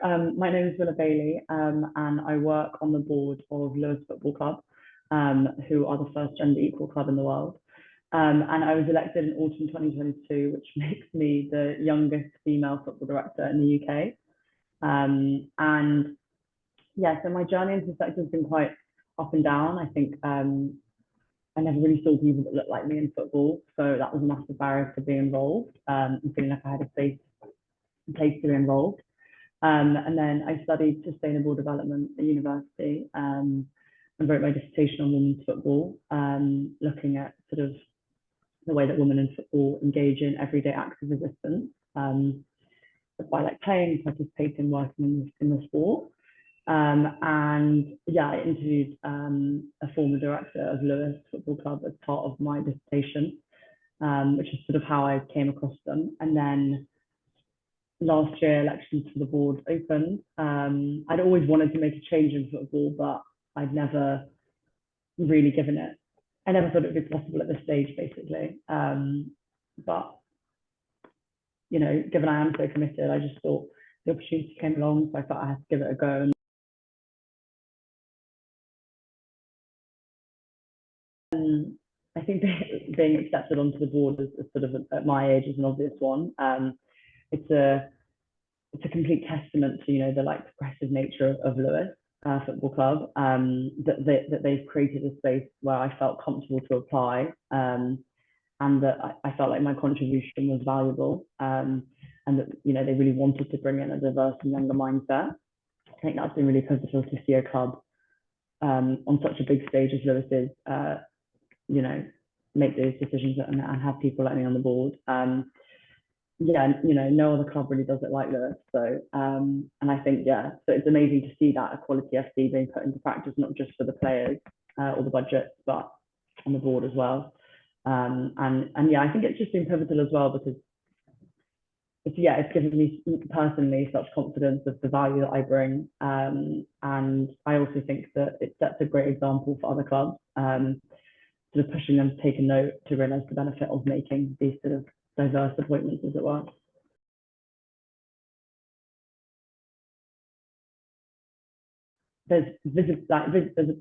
My name is Willa Bailey, and I work on the board of Lewes Football Club, who are the first gender equal club in the world. And I was elected in autumn 2022, which makes me the youngest female football director in the UK. And yeah, so my journey into the sector has been quite up and down. I think I never really saw people that looked like me in football, so that was a massive barrier to being involved and feeling like I had a place to be involved. And then I studied sustainable development at university and wrote my dissertation on women's football, looking at sort of the way that women in football engage in everyday acts of resistance by like playing, participating, working in the sport. And yeah, I interviewed a former director of Lewes Football Club as part of my dissertation, which is sort of how I came across them. And then last year, elections for the board opened. I'd always wanted to make a change in football, but I'd never really given it. I never thought it would be possible at this stage, basically. But you know, given I am so committed, I just thought the opportunity came along, so I thought I had to give it a go. And I think being accepted onto the board is sort of at my age is an obvious one. It's a complete testament to, you know, the like progressive nature of Lewes Football Club, that they've created a space where I felt comfortable to apply, and that I felt like my contribution was valuable, and that, you know, they really wanted to bring in a diverse and younger mindset. I think that's been really pivotal to see a club on such a big stage as Lewes is, you know, make those decisions and have people like me on the board. Yeah, you know, no other club really does it like Lewes. So, and I think, yeah, so it's amazing to see that equality FC being put into practice, not just for the players or the budgets, but on the board as well. And yeah, I think it's just been pivotal as well because it's given me personally such confidence of the value that I bring. And I also think that it sets a great example for other clubs, sort of pushing them to take a note to realize the benefit of making these sort of diverse appointments, as it were. There's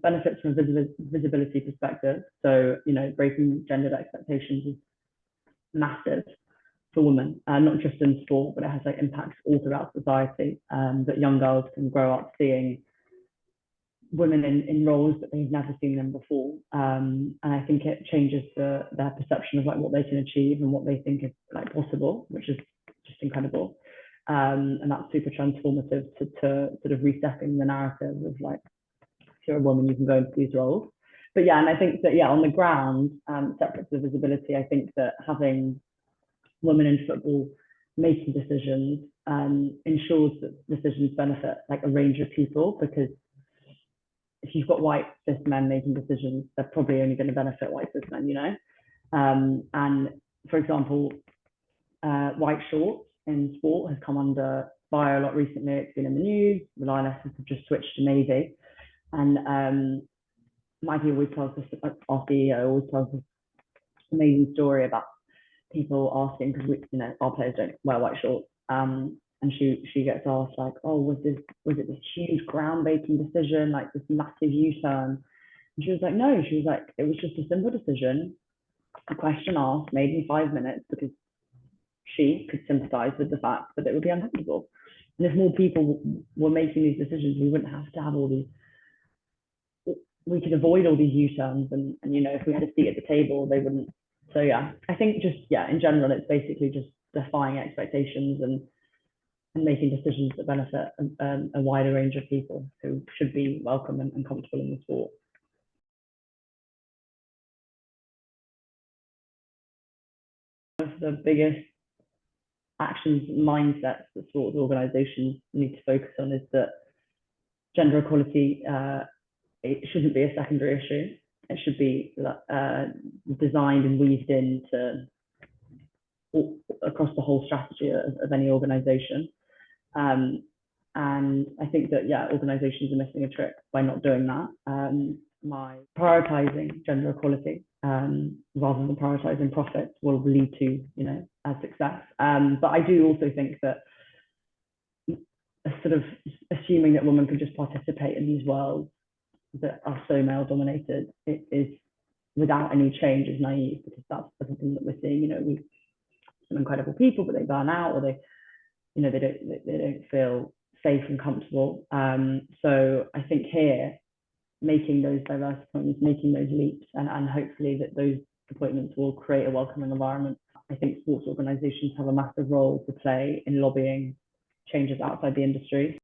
benefits from a visibility perspective. So, you know, breaking gendered expectations is massive for women, not just in sport, but it has like impacts all throughout society. That young girls can grow up seeing women in roles that they've never seen them before, and I think it changes their perception of like what they can achieve and what they think is like possible, which is just incredible. And that's super transformative to sort of resetting the narrative of like, if you're a woman, you can go into these roles. But yeah, and I think that, yeah, on the ground, separate to the visibility, I think that having women in football making decisions ensures that decisions benefit like a range of people, because if you've got white cis men making decisions, they're probably only going to benefit white cis men, you know. And for example, white shorts in sport has come under fire a lot recently. It's been in the news. The Lionesses have just switched to navy, and Maggie always tells us, our CEO always tells us an amazing story about people asking, because you know, our players don't wear white shorts. And she gets asked like, oh, was it this huge groundbreaking decision, like this massive U-turn? And she was like, no. She was like, it was just a simple decision, a question asked, made in 5 minutes, because she could sympathize with the fact that it would be uncomfortable. And if more people were making these decisions, we wouldn't have to have all these, we could avoid all these U-turns, and you know, if we had a seat at the table, they wouldn't. So yeah, I think just, yeah, in general, it's basically just defying expectations and making decisions that benefit a wider range of people who should be welcome and comfortable in the sport. One of the biggest actions, mindsets that sports organisations need to focus on is that gender equality, it shouldn't be a secondary issue. It should be designed and weaved into across the whole strategy of any organisation. And I think that, yeah, organisations are missing a trick by not doing that. My prioritising gender equality rather than prioritising profits will lead to, you know, success. But I do also think that sort of assuming that women could just participate in these worlds that are so male dominated, it is without any change is naive, because that's something that we're seeing. We some incredible people, but they burn out, or they don't feel safe and comfortable. So I think here, making those diverse appointments, making those leaps, and hopefully that those appointments will create a welcoming environment. I think sports organisations have a massive role to play in lobbying changes outside the industry.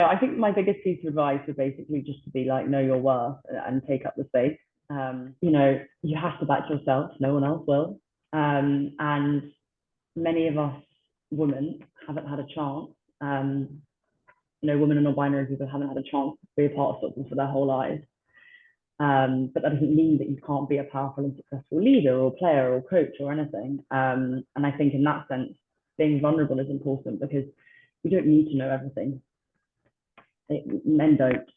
I think my biggest piece of advice would basically just to be like, know your worth and take up the space. You have to back yourself, no one else will. And many of us women haven't had a chance. Women and non-binary people haven't had a chance to be a part of football for their whole lives. But that doesn't mean that you can't be a powerful and successful leader or player or coach or anything. And I think in that sense, being vulnerable is important, because we don't need to know everything. Men don't.